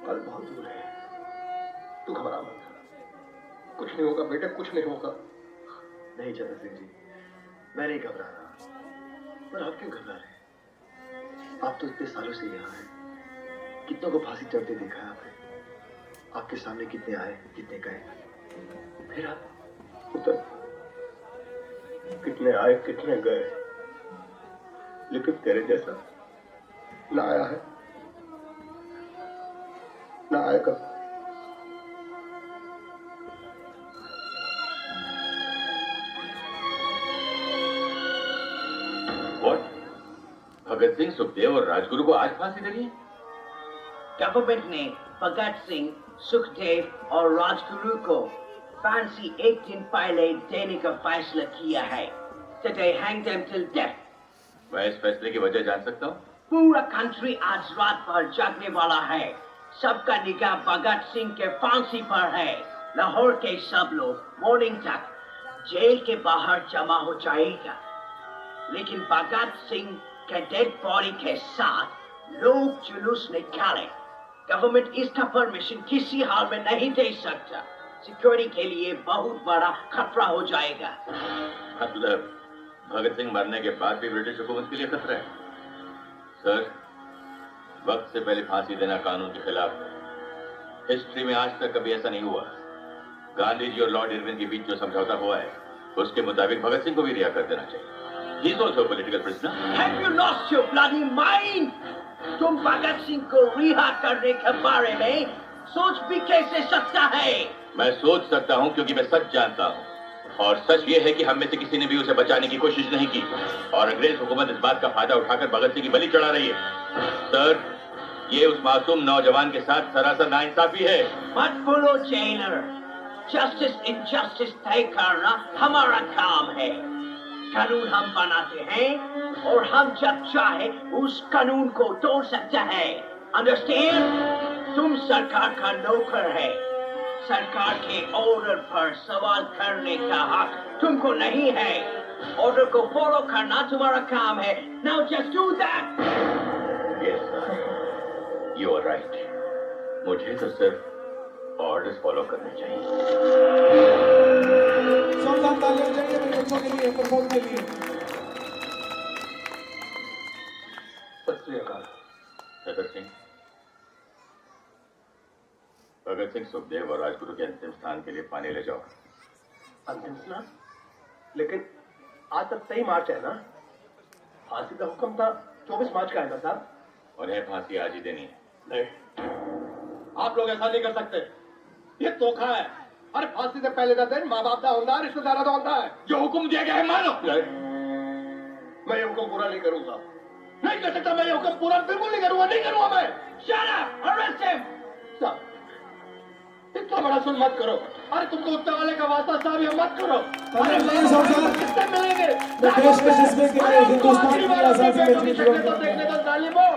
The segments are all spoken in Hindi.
कल बहुत दूर है। तू घबरा मत, कुछ नहीं होगा बेटे, कुछ नहीं होगा। नहीं चंद्र सिंह जी, मैं नहीं घबरा रहा। पर आप क्यों घबरा रहे हैं? आप तो इतने सालों से यहाँ हैं, कितनों को फांसी चढ़ते देखा है आपने। आपके सामने कितने आए, कितने गए, फिर आप पुत्र, कितने आए कितने गए, लेकिन तेरे जैसा ना आया है ना आएगा। भगत सिंह, सुखदेव और राजगुरु को आज फांसी देनी है? गवर्नमेंट ने भगत सिंह, सुखदेव और राजगुरु को फांसी एक दिन पहले देने का फैसला किया है। So they hang them till death. मैं इस फैसले की वजह जान सकता हूँ? पूरा कंट्री आज रात भर जागने वाला है। सबका निगाह भगत सिंह के फांसी पर है। लाहौर के सब लोग मॉर्निंग तक जेल के बाहर जमा हो जाएगा, लेकिन भगत सिंह के डेड बॉडी के साथ लोग जुलूस निकाले। गवर्नमेंट इसका परमिशन किसी हाल में नहीं दे सकता। सिक्योरिटी के लिए बहुत बड़ा खतरा हो जाएगा। मतलब भगत सिंह मरने के बाद भी ब्रिटिश हुकूमत के लिए खतरा है? सर, वक्त से पहले फांसी देना कानून के खिलाफ है। हिस्ट्री में आज तक कभी ऐसा नहीं हुआ। गांधी जी और लॉर्ड इरविन के बीच जो समझौता हुआ है, उसके मुताबिक भगत सिंह को भी रिहा कर देना चाहिए। He is also a political prisoner. Have you lost your bloody mind? तुम भगत सिंह को रिहा करने के बारे में सोच भी कैसे सकता है? मैं सोच सकता हूँ क्योंकि मैं सच जानता हूँ, और सच ये है कि हम में से किसी ने भी उसे बचाने की कोशिश नहीं की, और अंग्रेज हुकूमत इस बात का फायदा उठाकर भगत सिंह की बलि चढ़ा रही है। सर, ये उस मासूम नौजवान के साथ सरासर नाइंसाफी है। मत बोलो जेलर, जस्टिस इनजस्टिस तय करना हमारा काम है। कानून हम बनाते हैं और हम जब चाहे उस कानून को तोड़ सकते हैं। अंडरस्टैंड? तुम सरकार का नौकर है। सरकार के ऑर्डर पर सवाल करने का हक तुमको नहीं है। ऑर्डर को फॉलो करना तुम्हारा काम है। Now just do that. Yes, sir. You are right. मुझे तो सिर्फ ऑर्डर्स फॉलो करने चाहिए। जोरदार तालियां हो जाएंगे मेरे बच्चों के लिए, परफॉर्म के लिए। सत श्री अकाल। भगत सिंह, सुखदेव और राजगुरु के अंतिम स्थान के लिए पानी ले जाओ। अंतिम स्नान? लेकिन आज तक 23 मार्च है ना? फांसी का हुक्म था 24 मार्च का है ना साहब? उन्हें फांसी आज ही देनी है। नहीं, आप लोग ऐसा नहीं कर सकते। ये धोखा है। अरे फांसी से पहले का दिन माँ बाप का होता है, रिश्तेदारों का होता है। जो हुक्म दिया गया है मानो। मैं ये हुक्म पूरा नहीं करूंगा। नहीं कर सकता मैं ये हुक्म पूरा, बिल्कुल नहीं करूंगा, नहीं करूंगा मैं। Shut up! Arrest him! साहब, इतना बड़ा सुन मत करो। अरे तुमको उत्तर वाले का वास्ता साहब, ये मत करो। अरे कितने मिलेंगे? देश में जिसमें के लिए हिंदुस्तान की आजादी के लिए जीवन देखने तो जालिमो,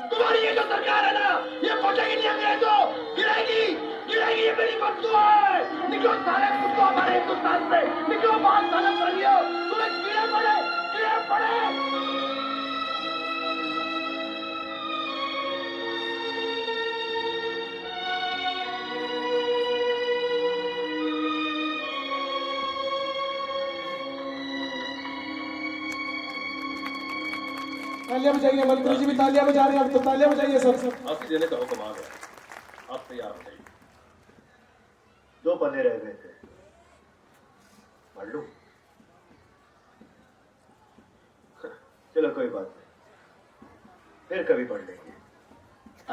तुम्हारी ये जो सरकार है ना, ये पहुंचेगी नहीं अंग्रेजों, गिरेगी, गिरेगी, ये मेरी बददुआ है। निकलो सारे कुत्तों हमारे हिंदुस्तान से, निकलो बाहर साले बनियो, तुम्हें कीड़े पड़े, कीड़े पड़े। तालियां बजाइए, मंत्री जी भी तालियां बजा रहे हैं, अब तो तालियां बजाइए सब। फांसी देने का हुक्म आ गया, आप तैयार हो जाइए। 2 पन्ने रह गए थे, पढ़ लूं? चलो कोई बात नहीं, फिर कभी पढ़ लेंगे।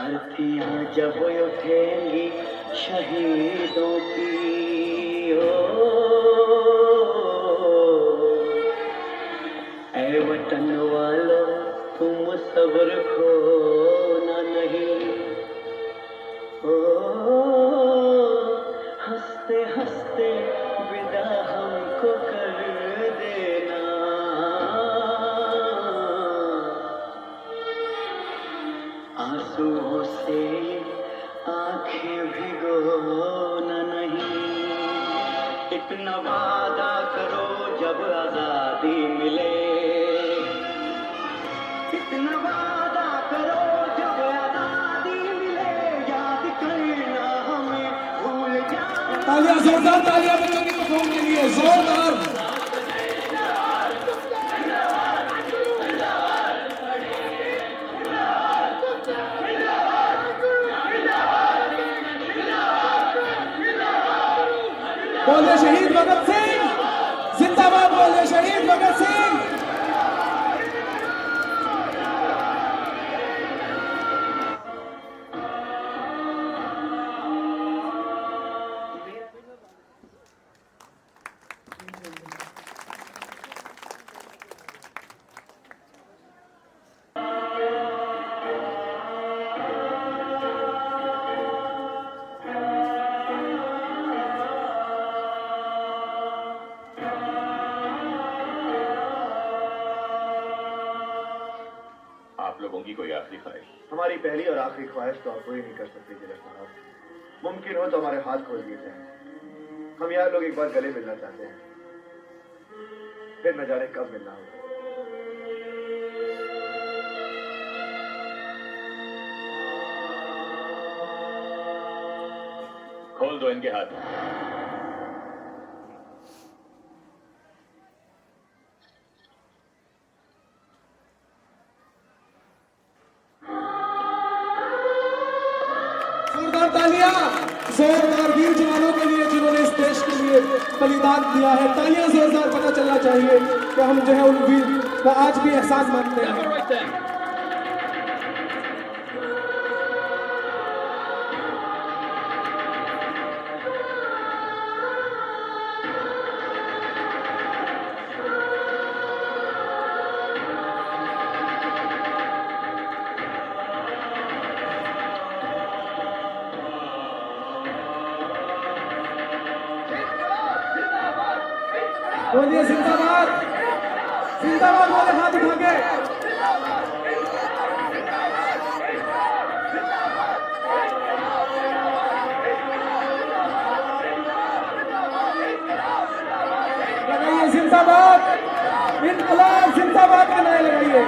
अर्थियां जब उठेंगी शहीदों की, ऐ वतन वालों तुम सब्र खोना नहीं। हंसते हंसते विदा हमको कर देना। आंसुओं से आंखें भिगोना नहीं। इतना वादा करो जब आजादी मिले, इतना वादा करो जब आजादी तालियां, जोरदार तालियां बच्चों की परफॉर्म के लिए, जोरदार। बोलिए शहीद भगत सिंह जिंदाबाद, बोलिए शहीद भगत सिंह। आप लोगों की कोई आखिरी ख्वाहिश? हमारी पहली और आखिरी ख्वाहिश तो आप पूरी नहीं कर सकते जिला साहब। मुमकिन हो तो हमारे हाथ खोल दिए जाएं। हम यार लोग एक बार गले मिलना चाहते हैं, फिर न जाने कब मिलना होगा। खोल दो इनके हाथ। जोरदार तालियां, जोरदार वीर जवानों के लिए जिन्होंने इस देश के लिए बलिदान दिया है। तालियां जोरदार, पता चलना चाहिए कि हम जो है उन वीर का आज भी एहसास मानते हैं। बोलिए जिंदाबाद, जिंदाबाद, बोले हाथ उठा के। लगाइए जिंदाबाद, इनकलाब जिंदाबाद के नारे लगाइए।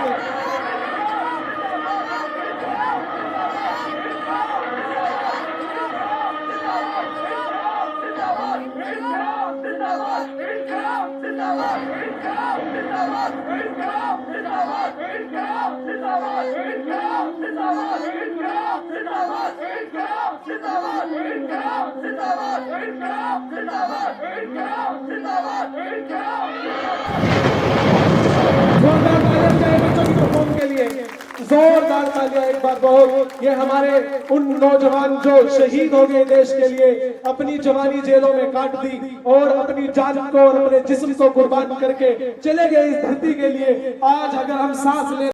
जोरदार तालियां चाहिए बच्चों की परफॉर्म के लिए, जोरदार तालियां एक बार बहुत। ये हमारे उन नौजवान जो शहीद हो गए देश के लिए, अपनी जवानी जेलों में काट दी और अपनी जान को और अपने जिस्म को कुर्बान करके चले गए इस धरती के लिए। आज अगर हम सांस ले